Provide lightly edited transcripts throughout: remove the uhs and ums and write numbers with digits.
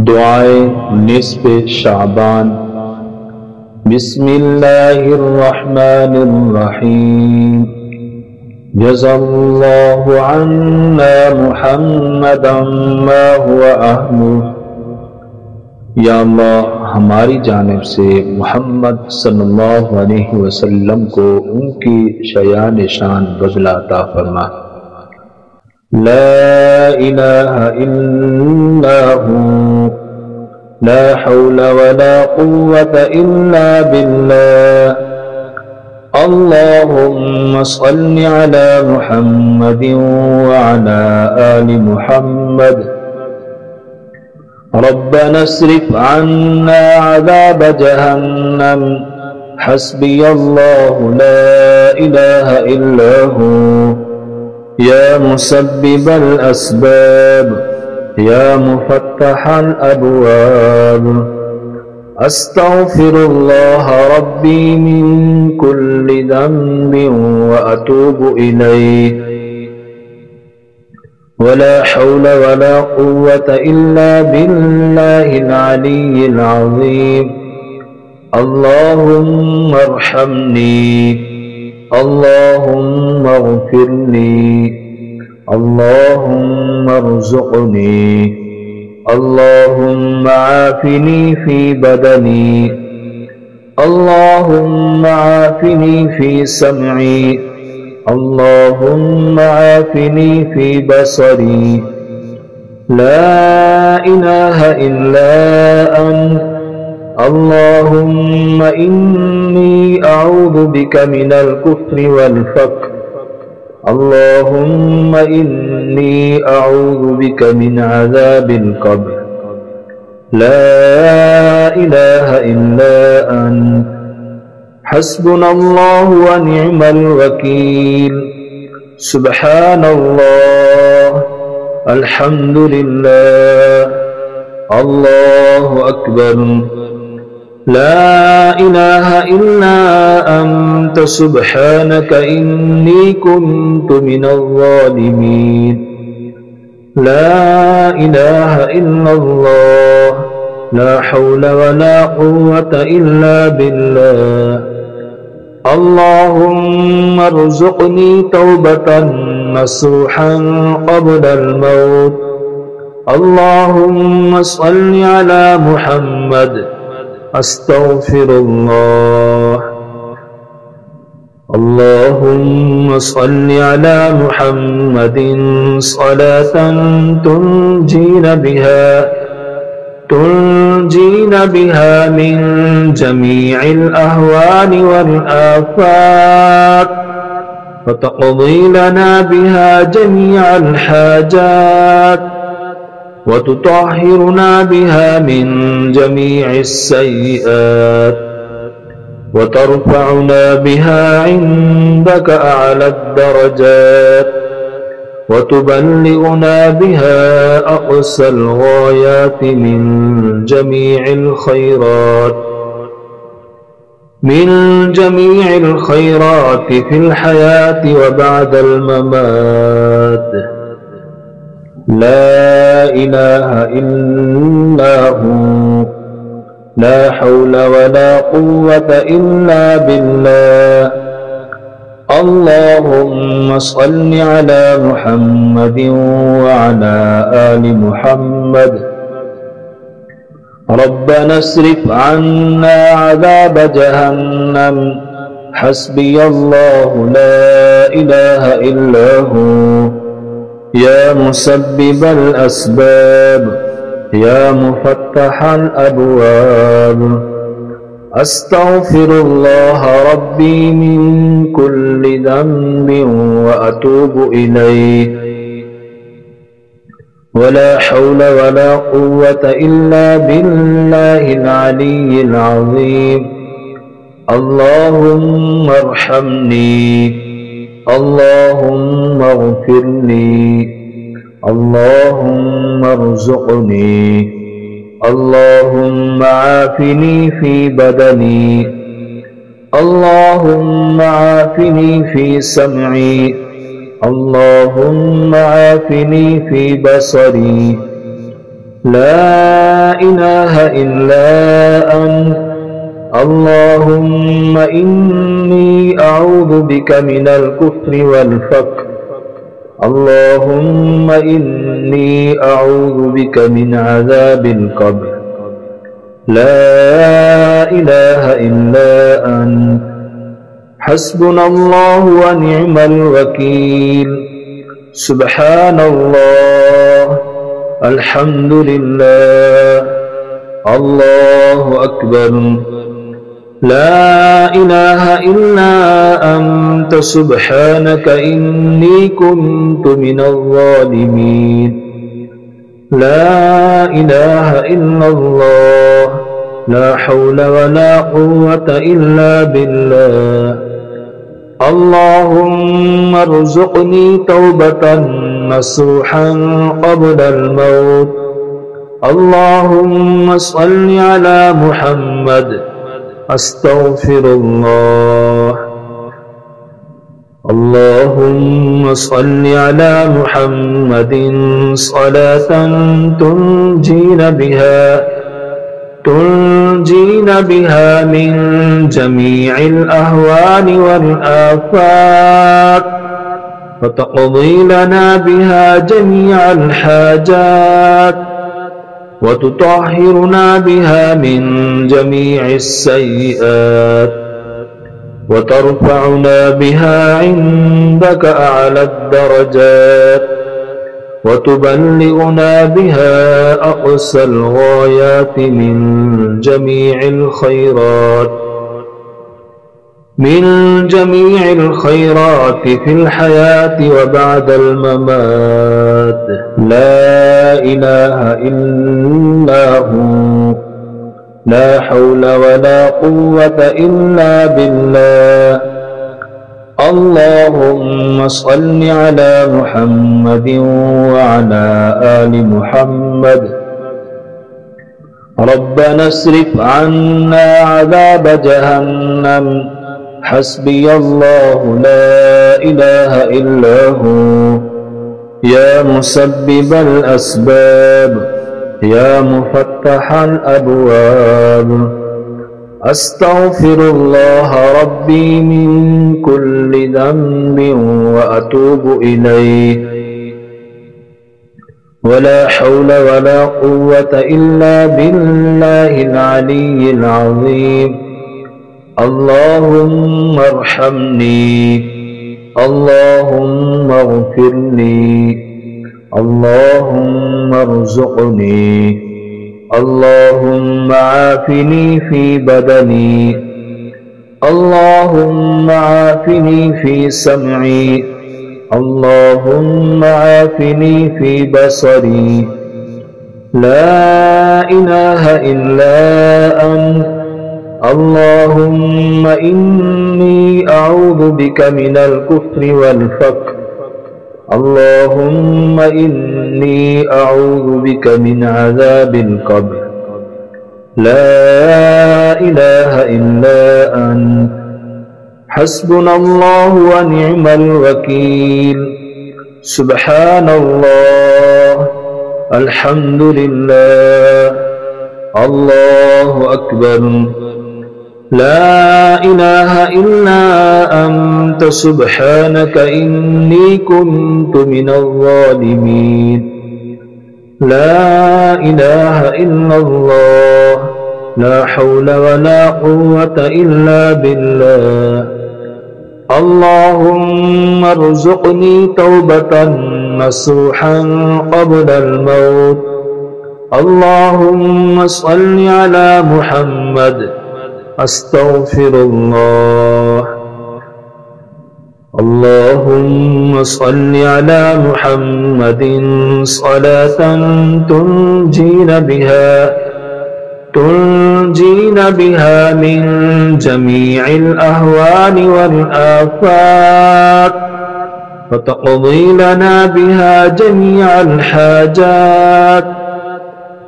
दुआए निस्फ़ शाबान। बिस्मिल्लाहिर्रहमानिर्रहीम। जज़ल्लाहु अन्ना मुहम्मदन मा हुवा अहलुहु। या अल्लाह, हमारी जानिब से मुहम्मद सल्लल्लाहु अलैहि वसल्लम को उनकी शयान शान बदला अता फरमा। ला इलाहा इल्लल्लाहु ला हौला वला कुव्वता इल्ला बिल्लाह। अल्लाहुम्मा सल्लि अला मुहम्मदिन व अला आलि मुहम्मद। रब्बना अस्रिफ अन्ना अज़ाब जहन्नम। हस्बियल्लाहु ला इलाहा इल्ला हु। या मुसब्बिबल अस्बाब या मुफत्तहल अबवाब। अस्तगफिरुल्लाह रब्बी मिन कुल्लि ज़ंबिन व अतूबु इलैहि। वला हौला वला कुव्वता इल्ला बिल्लाहिल अलिय्यिल अज़ीम। अल्लाहुम्मा अर्हमनी अल्लाहुम्मा इग़फिरली अल्लाहुम्मा अर्ज़ुक़नी अल्लाहुम्मा आफ़िनी फ़ी बदनी अल्लाहुम्मा आफ़िनी फ़ी समई अल्लाहुम्मा आफ़िनी फ़ी बसरी। ला इलाहा इल्ला अंत। अल्लाहुम्मा इन्नी अऊज़ु बिका मिनल कुफ्रि वल फ़क़्र। अल्लाहुम्मा इन्नी अऊज़ु बिका मिन अज़ाबिल क़ब्र। ला इलाहा इल्ला अंत। हस्बुनल्लाहु व निअमल वकील। सुब्हानल्लाह अल्हम्दुलिल्लाह अल्लाहु अकबर। ला इलाहा इल्ला अंत सुब्हानक इन्नी कुन्तु मिनज़ ज़ालिमीन। ला इलाहा इल्लल्लाह ला हौला वला कुव्वता इल्ला बिल्लाह। अल्लाहुम्मा अर्ज़ुक़नी तौबतन नसूहन क़ब्लल मौत। अल्लाहुम्मा सल्लि अला मुहम्मद। अस्तग़फिरुल्लाह। अल्लाहुम्मा सल्लि अला मुहम्मदिन सलातन तुनजीना बिहा मिन जमीइल अहवाल वल आफ़ात व तक़दी लना बिहा जमीअल हाजात व तुतahhiruna बिहा मिन जमीइस सय्यिआत व तरफ़अना बिहा इंदका अअलद दरजात व तुबल्लिगुना बिहा अक़सल ग़ायात मिन जमीइल खैरात फ़िल हयात व बअदल ममात। ला इलाहा इल्ला हु ला हौला वला कुव्वता इल्ला बिल्लाह। अल्लाहुम्मा सल्लि अला मुहम्मदिन व अला आलि मुहम्मद। रब्बना अस्रिफ अन्ना अज़ाब जहन्नम। हस्बियल्लाहु ला इलाहा इल्ला हु। या मुसब्बिबल अस्बाब या मुफत्तहल अबवाब। अस्तगफिरुल्लाह रब्बी मिन कुल्लि ज़ंबिन व अतूबु इलैहि। वला हौला वला कुव्वता इल्ला बिल्लाहिल अलिय्यिल अज़ीम। अल्लाहुम्मा अर्हमनी अल्लाहुम्मा इग़फिरली अल्लाहुम्मा अर्ज़ुक़नी अल्लाहुम्मा आफ़िनी फ़ी बदनी अल्लाहुम्मा आफ़िनी फ़ी समई अल्लाहुम्मा आफ़िनी फ़ी बसरी। لا إله إلا أنت اللهم إني أعوذ بك من الكفر والفقر اللهم إني أعوذ بك من عذاب القبر لا إله إلا أنت حسبنا الله ونعم الوكيل سبحان الله الحمد لله الله أكبر لا إله إلا أنت سبحانك إني كنت من الظالمين لا إله إلا الله لا حول ولا قوة إلا بالله اللهم ارزقني توبة نصوحا قبل الموت اللهم صل على محمد أستغفر الله اللهم صل على محمد صلاة تنجينا بها من جميع الأهوال والآفات وتقضي لنا بها جميع الحاجات وتطهرنا بها من جميع السيئات وترفعنا بها عندك أعلى الدرجات وتبلغنا بها أقصى الغايات من جميع الخيرات في الحياة وبعد الممات لا إله إلا هو لا حول ولا قوة إلا بالله اللهم صل على محمد وعلى آل محمد ربنا اصرف عنا عذاب جهنم حسبي الله لا إله إلا هو يا مسبب الأسباب يا مفتح الأبواب أستغفر الله ربي من كل ذنب وأتوب إليه ولا حول ولا قوة إلا بالله العلي العظيم اللهم ارحمني اللهم اغفر لي اللهم ارزقني اللهم عافني في بدني اللهم عافني في سمعي اللهم عافني في بصري لا إله إلا أنت اللهم إني أعوذ بك من الكفر والفقر اللهم إني أعوذ بك من عذاب القبر لا إله إلا أنت حسبنا الله ونعم الوكيل سبحان الله الحمد لله الله أكبر لا إله إلا أنت سبحانك إني كنت من الظالمين لا إله إلا الله لا حول ولا قوة إلا بالله اللهم ارزقني توبة نصوحا قبل الموت اللهم صل على محمد أستغفر الله اللهم صل على محمد صلاة تنجينا بها من جميع الأهوال والآفات وتقضي لنا بها جميع الحاجات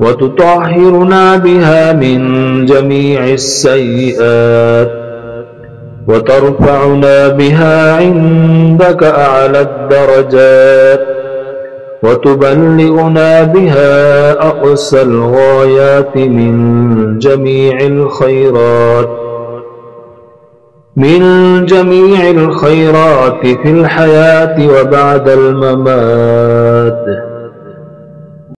وتطهرنا بها من جميع السيئات وترفعنا بها عندك أعلى الدرجات وتبلغنا بها أقصى الغايات من جميع الخيرات في الحياة وبعد الممات.